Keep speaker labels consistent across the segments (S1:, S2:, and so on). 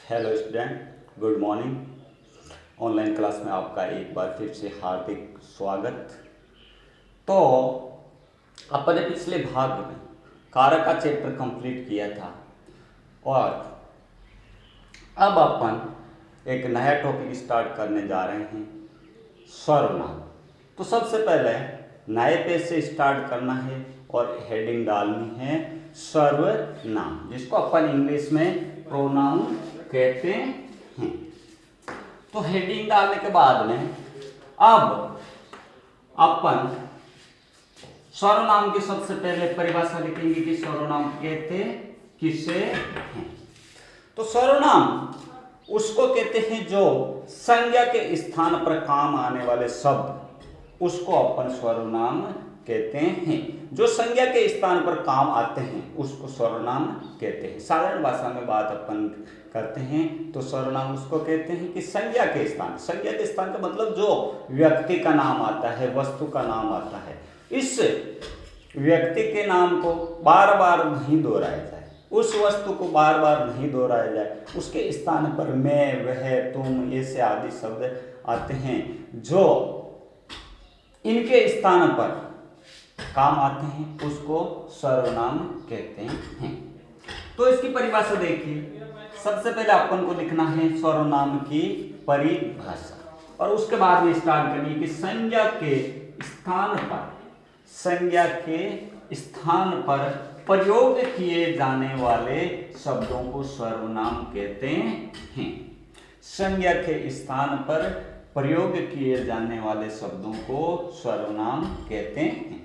S1: Hello student, good morning. Online class में आपका एक बार फिर से हार्दिक स्वागत। तो अपन ने पिछले भाग में कारक का चैप्टर कंप्लीट किया था और अब अपन एक नया टॉपिक स्टार्ट करने जा रहे हैं, सर्वनाम। तो सबसे पहले नए पेज से स्टार्ट करना है और हेडिंग डालनी है सर्वनाम, जिसको अपन इंग्लिश में प्रोनाउन कहते हैं। तो हेडिंग डालने के बाद में अब अपन सर्वनाम की सबसे पहले परिभाषा लिखेंगे कि सर्वनाम कहते किसे हैं। तो सर्वनाम उसको कहते हैं जो संज्ञा के स्थान पर काम आने वाले शब्द, उसको अपन सर्वनाम कहते हैं। जो संज्ञा के स्थान पर काम आते हैं उसको सर्वनाम कहते हैं। साधारण भाषा में बात अपन करते हैं तो सर्वनाम उसको कहते हैं कि संज्ञा के स्थान का मतलब जो व्यक्ति का नाम आता है, वस्तु का नाम आता है, इस व्यक्ति के नाम को बार बार नहीं दोहराया जाए, उस वस्तु को बार बार नहीं दोहराया जाए, उसके स्थान पर मैं, वह, तुम, ऐसे आदि शब्द आते हैं जो इनके स्थान पर काम आते हैं, उसको सर्वनाम कहते हैं। तो इसकी परिभाषा देखिए। सबसे पहले अपन को लिखना है सर्वनाम की परिभाषा और उसके बाद में स्टार्ट करनी है कि संज्ञा के स्थान पर प्रयोग किए जाने वाले शब्दों को सर्वनाम कहते हैं। संज्ञा के स्थान पर प्रयोग किए जाने वाले शब्दों को सर्वनाम कहते हैं।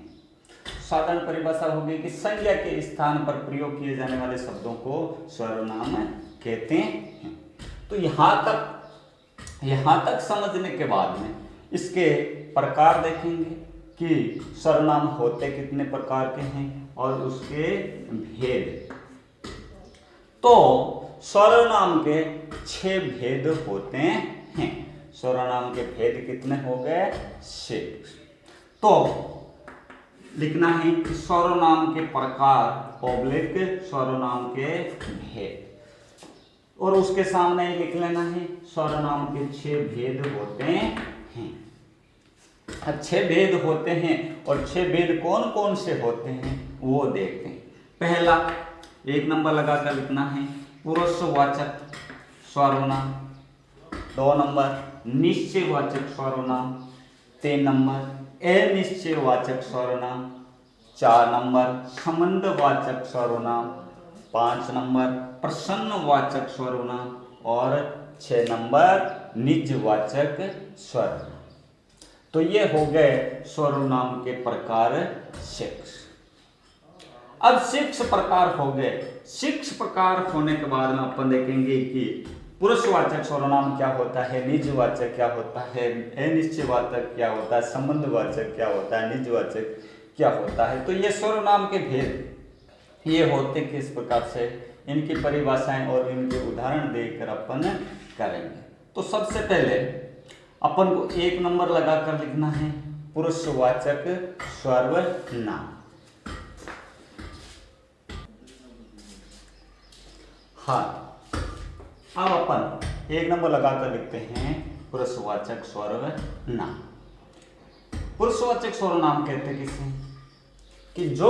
S1: साधारण परिभाषा होगी कि संज्ञा के स्थान पर प्रयोग किए जाने वाले शब्दों को सर्वनाम कहते हैं। तो यहां तक समझने के बाद में इसके प्रकार देखेंगे कि सर्वनाम होते कितने प्रकार के हैं और उसके भेद। तो सर्वनाम के 6 भेद होते हैं। सर्वनाम के भेद कितने हो गए? 6। तो लिखना है कि सर्वनाम के प्रकार पब्लिक सर्वनाम के भेद, और उसके सामने लिख लेना है सर्वनाम के 6 भेद होते हैं। अब 6 भेद होते हैं और 6 भेद कौन कौन से होते हैं वो देखते हैं। पहला 1 नंबर लगाकर लिखना है पुरुषवाचक सर्वनाम, 2 नंबर निश्चयवाचक सर्वनाम, 3 नंबर अनिश्चयवाचक सर्वनाम, 4 नंबर संबंधवाचक सर्वनाम, 5 नंबर प्रसन्नवाचक सर्वनाम और 6 नंबर निजवाचक सर्वनाम। तो ये हो गए सर्वनाम के प्रकार 6। अब 6 प्रकार हो गए। 6 प्रकार होने के बाद में अपन देखेंगे कि पुरुषवाचक सर्वनाम क्या होता है, निजवाचक क्या होता है, अनिश्चयवाचक क्या होता है, संबंधवाचक क्या होता है, निजवाचक क्या होता है। तो ये सर्वनाम के भेद ये होते किस प्रकार से, इनकी परिभाषाएं और इनके उदाहरण देकर अपन करेंगे। तो सबसे पहले अपन को 1 नंबर लगाकर लिखना है पुरुषवाचक सर्वनाम। हाँ, अब अपन 1 नंबर लगाकर लिखते हैं पुरुषवाचक सर्वनाम। पुरुषवाचक सर्वनाम कहते किसे? कि जो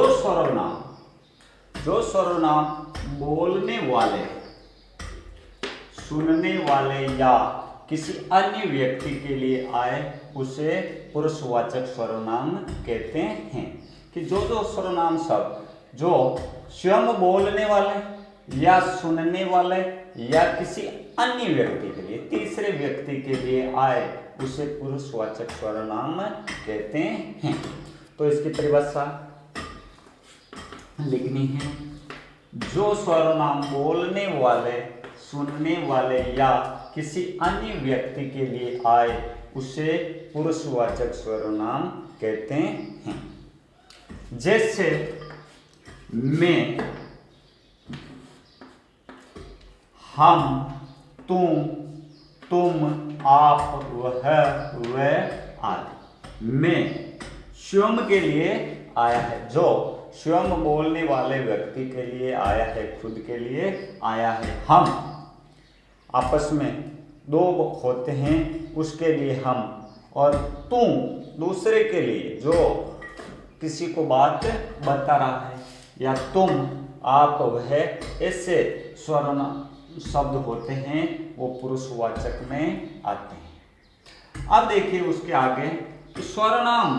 S1: सर्वनाम बोलने वाले, सुनने वाले या किसी अन्य व्यक्ति के लिए आए उसे पुरुषवाचक सर्वनाम कहते हैं। कि जो सर्वनाम शब्द जो स्वयं बोलने वाले या सुनने वाले या किसी अन्य व्यक्ति के लिए, तीसरे व्यक्ति के लिए आए उसे पुरुषवाचक सर्वनाम कहते हैं। तो इसकी परिभाषा लिखनी है। जो सर्वनाम बोलने वाले, सुनने वाले या किसी अन्य व्यक्ति के लिए आए उसे पुरुषवाचक सर्वनाम कहते हैं। जैसे मैं, हम, तुम, आप, वह आदि। मैं स्वयं के लिए आया है, जो स्वयं बोलने वाले व्यक्ति के लिए आया है, खुद के लिए आया है। हम आपस में दो होते हैं उसके लिए हम, और तुम दूसरे के लिए जो किसी को बात बता रहा है, या तुम, आप, वह, ऐसे सर्वनाम शब्द होते हैं वो पुरुषवाचक में आते हैं। अब देखिए उसके आगे सर्वनाम,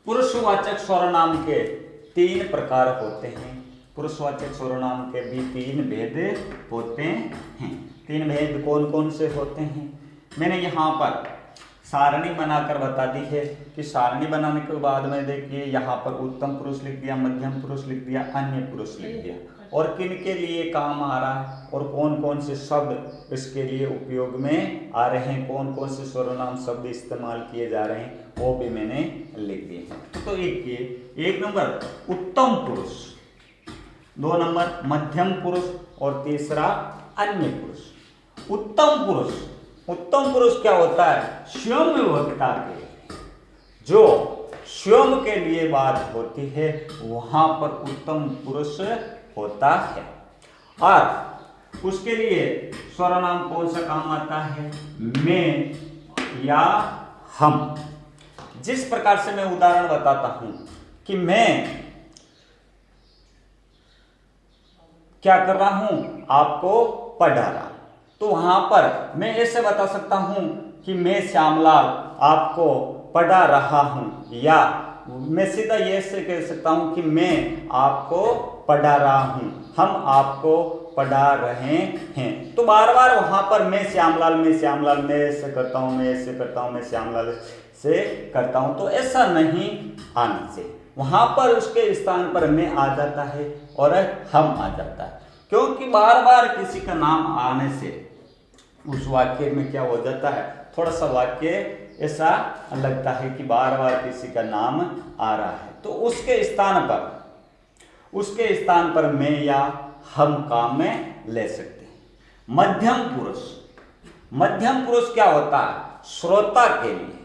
S1: पुरुषवाचक सर्वनाम के 3 प्रकार होते हैं। पुरुषवाचक सर्वनाम के भी 3 भेद होते हैं। 3 भेद कौन कौन से होते हैं मैंने यहाँ पर सारणी बनाकर बता दी है कि सारणी बनाने के बाद में देखिए यहाँ पर उत्तम पुरुष लिख दिया, मध्यम पुरुष लिख दिया, अन्य पुरुष लिख दिया, और किन के लिए काम आ रहा है और कौन कौन से शब्द इसके लिए उपयोग में आ रहे हैं, कौन कौन से सर्वनाम शब्द इस्तेमाल किए जा रहे हैं, वो भी मैंने लिख दिए हैं। तो एक नंबर उत्तम पुरुष, 2 नंबर मध्यम पुरुष, और तीसरा अन्य पुरुष। उत्तम पुरुष क्या होता है? स्वयं वक्ता के, जो स्वयं के लिए बात होती है वहां पर उत्तम पुरुष होता है। और उसके लिए सर्वनाम कौन सा काम आता है? मैं या हम। जिस प्रकार से मैं उदाहरण बताता हूं कि मैं क्या कर रहा हूं, आपको पढ़ा रहा, तो वहां पर मैं ऐसे बता सकता हूं कि मैं श्यामलाल आपको पढ़ा रहा हूं, या मैं सीधा ये से कह सकता हूं कि मैं आपको पढ़ा रहा हूं, हम आपको पढ़ा रहे हैं। तो बार बार वहां पर मैं श्यामलाल, मैं ऐसे करता हूं, मैं ऐसे करता हूं, मैं श्यामलाल से करता हूं, तो ऐसा नहीं आना चाहिए। वहां पर उसके स्थान पर मैं आ जाता है और हम आ जाता है, क्योंकि बार बार किसी का नाम आने से उस वाक्य में क्या हो जाता है, थोड़ा सा वाक्य ऐसा लगता है कि बार बार किसी का नाम आ रहा है, तो उसके स्थान पर मैं या हम काम में ले सकते हैं। मध्यम पुरुष क्या होता है? श्रोता के लिए,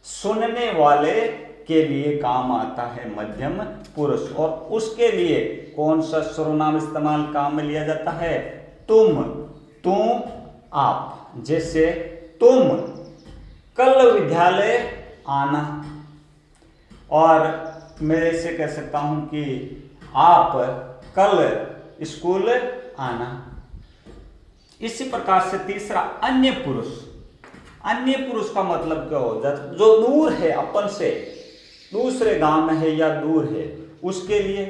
S1: सुनने वाले के लिए काम आता है मध्यम पुरुष। और उसके लिए कौन सा सर्वनाम इस्तेमाल काम में लिया जाता है? तुम, आप। जैसे तुम कल विद्यालय आना, और मैं ऐसे कह सकता हूं कि आप कल स्कूल आना। इसी प्रकार से तीसरा अन्य पुरुष का मतलब क्या हो जाता है? जो दूर है अपन से, दूसरे गांव में है या दूर है, उसके लिए,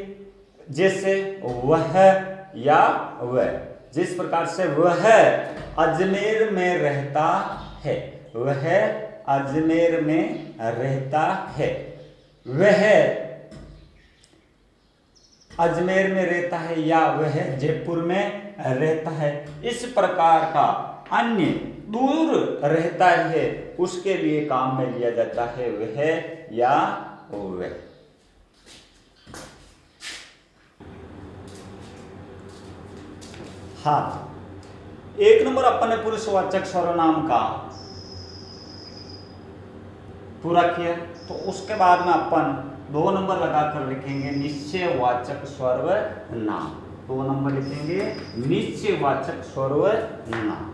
S1: जैसे वह या वह। जिस प्रकार से वह अजमेर में रहता है, वह अजमेर में रहता है, वह अजमेर में रहता है, या वह जयपुर में रहता है। इस प्रकार का अन्य दूर रहता है, उसके लिए काम में लिया जाता है वह या वह। हाँ, 1 नंबर अपन ने पुरुषवाचक सर्वनाम का पूरा किया, तो उसके बाद में अपन 2 नंबर लगाकर लिखेंगे निश्चयवाचक सर्वनाम। 2 नंबर लिखेंगे निश्चयवाचक सर्वनाम।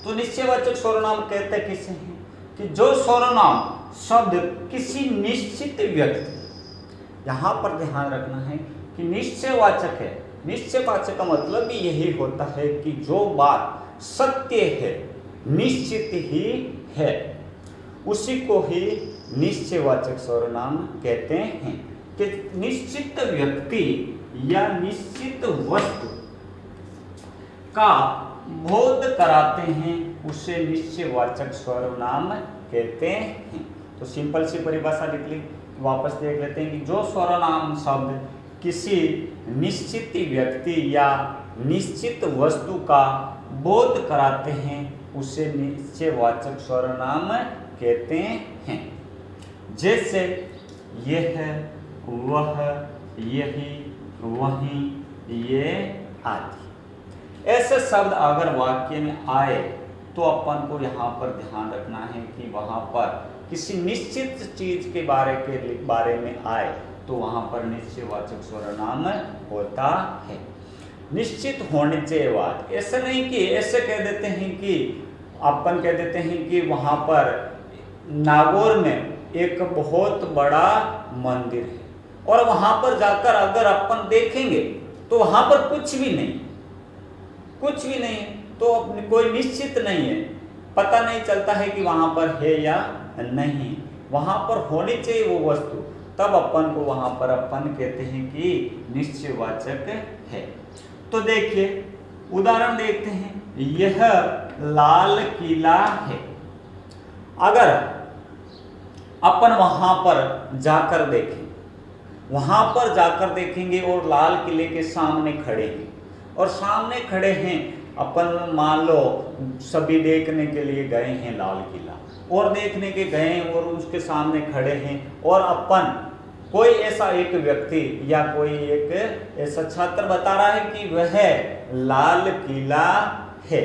S1: तो निश्चयवाचक सर्वनाम कहते किसे हैं? कि जो सर्वनाम शब्द किसी निश्चित व्यक्ति, यहां पर ध्यान रखना है कि निश्चयवाचक है। निश्चयवाचक का मतलब भी यही होता है कि जो बात सत्य है, निश्चित ही है, उसी को ही निश्चयवाचक सर्वनाम कहते हैं। कि निश्चित व्यक्ति या निश्चित वस्तु का बोध कराते हैं, उसे निश्चयवाचक सर्वनाम कहते हैं। तो सिंपल सी परिभाषा लिख ली, वापस देख लेते हैं कि जो सर्वनाम शब्द किसी निश्चित व्यक्ति या निश्चित वस्तु का बोध कराते हैं, उसे निश्चयवाचक सर्वनाम कहते हैं। जैसे यह, वह, यही, वहीं, ये आदि। ऐसे शब्द अगर वाक्य में आए तो अपन को यहाँ पर ध्यान रखना है कि वहाँ पर किसी निश्चित चीज के बारे में आए तो वहाँ पर निश्चयवाचक सर्वनाम होता है। निश्चित होनी चाहिए बात। ऐसा नहीं कि ऐसे कह देते हैं कि अपन कह देते हैं कि वहां पर नागौर में एक बहुत बड़ा मंदिर है और वहां पर जाकर अगर अपन देखेंगे तो वहां पर कुछ भी नहीं है, तो कोई निश्चित नहीं है, पता नहीं चलता है कि वहां पर है या नहीं। वहां पर होनी चाहिए वो वस्तु, तब अपन को वहां पर अपन कहते हैं कि निश्चयवाचक है। तो देखिए उदाहरण देखते हैं, यह लाल किला है। अगर अपन वहां पर जाकर देखेंगे और लाल किले के सामने खड़े हैं, अपन मान लो सभी देखने के लिए गए हैं लाल किला और देखने के गए और उसके सामने खड़े हैं, और अपन कोई ऐसा एक व्यक्ति या कोई एक ऐसा छात्र बता रहा है कि वह लाल किला है,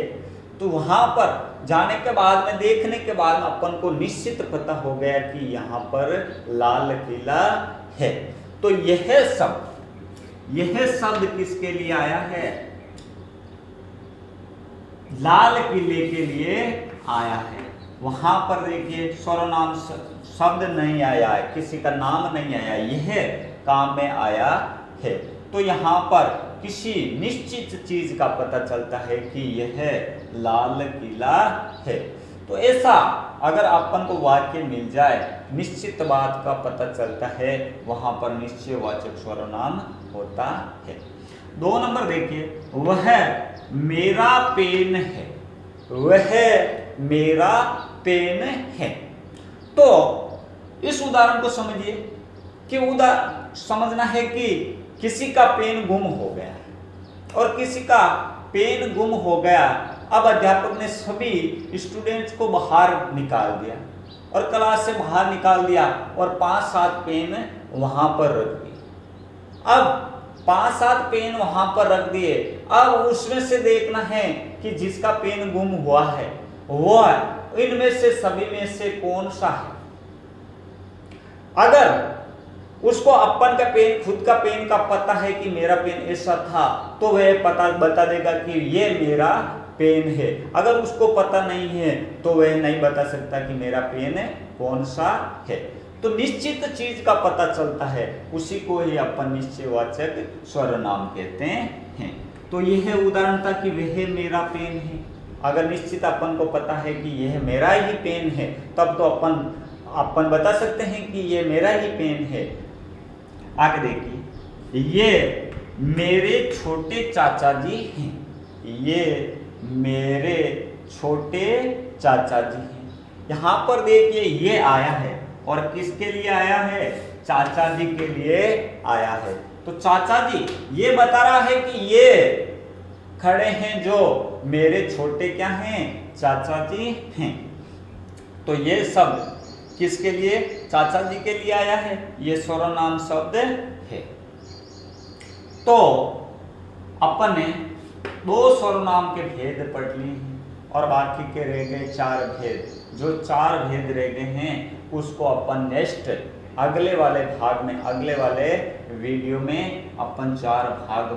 S1: तो वहां पर जाने के बाद में देखने के बाद में अपन को निश्चित पता हो गया कि यहाँ पर लाल किला है। तो यह शब्द किसके लिए आया है? लाल किले के लिए आया है। वहां पर देखिए सर्वनाम शब्द नहीं आया है, किसी का नाम नहीं आया, यह काम में आया है। तो यहाँ पर किसी निश्चित चीज का पता चलता है कि यह लाल किला है। तो ऐसा अगर अपन को वाक्य मिल जाए, निश्चित बात का पता चलता है, वहां पर निश्चयवाचक सर्वनाम होता है। 2 नंबर देखिए, वह मेरा पेन है। वह मेरा पेन है। तो इस उदाहरण को समझिए कि समझना है कि किसी का पेन गुम हो गया और किसी का पेन गुम हो गया। अब अध्यापक ने सभी स्टूडेंट्स को बाहर निकाल दिया और क्लास से बाहर निकाल दिया और 5-7 पेन वहां पर रख दिए। अब 5-7 पेन वहां पर रख दिए, अब उसमें से देखना है कि जिसका पेन गुम हुआ है वह इनमें से सभी में से कौन सा है। अगर उसको अपन का पेन, खुद का पेन का पता है कि मेरा पेन ऐसा था, तो वह बता देगा कि ये मेरा पेन है। अगर उसको पता नहीं है तो वह नहीं बता सकता कि मेरा पेन कौन सा है। तो निश्चित चीज का पता चलता है, उसी को ही अपन निश्चयवाचक सर्वनाम कहते हैं। तो यह उदाहरण था कि वह मेरा पेन है। अगर निश्चित अपन को पता है कि यह मेरा ही पेन है, तब तो अपन बता सकते हैं कि यह मेरा ही पेन है। आगे देखिए, ये मेरे छोटे चाचा जी हैं। ये मेरे छोटे चाचा जी हैं। यहाँ पर देखिए ये आया है और किसके लिए आया है? चाचा जी के लिए आया है। तो चाचा जी ये बता रहा है कि ये खड़े हैं जो मेरे छोटे क्या हैं? चाचा जी हैं। तो ये शब्द किसके लिए? चाचा जी के लिए आया है। ये सर्वनाम शब्द है। तो अपन ने 2 सर्वनाम के भेद पढ़ लिए हैं और बाकी के रह गए 4 भेद। जो 4 भेद रह गए हैं उसको अपन नेक्स्ट अगले वाले भाग में, अगले वाले वीडियो में अपन 4 भाग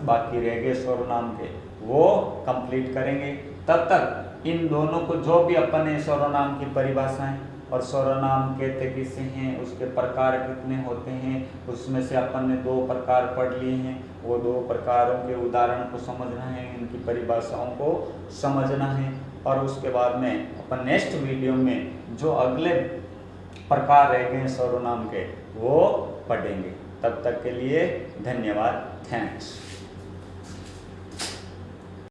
S1: बाकी रह गए सर्वनाम के, वो कंप्लीट करेंगे। तब तक इन दोनों को, जो भी अपन ने सर्वनाम की परिभाषाएं और सर्वनाम कहते किसे हैं, उसके प्रकार कितने होते हैं, उसमें से अपन ने 2 प्रकार पढ़ लिए हैं। वो 2 प्रकारों के उदाहरण को समझना है, इनकी परिभाषाओं को समझना है, और उसके बाद में अपन नेक्स्ट वीडियो में जो अगले प्रकार रह गए सर्वनाम के वो पढ़ेंगे। तब तक के लिए धन्यवाद। थैंक्स।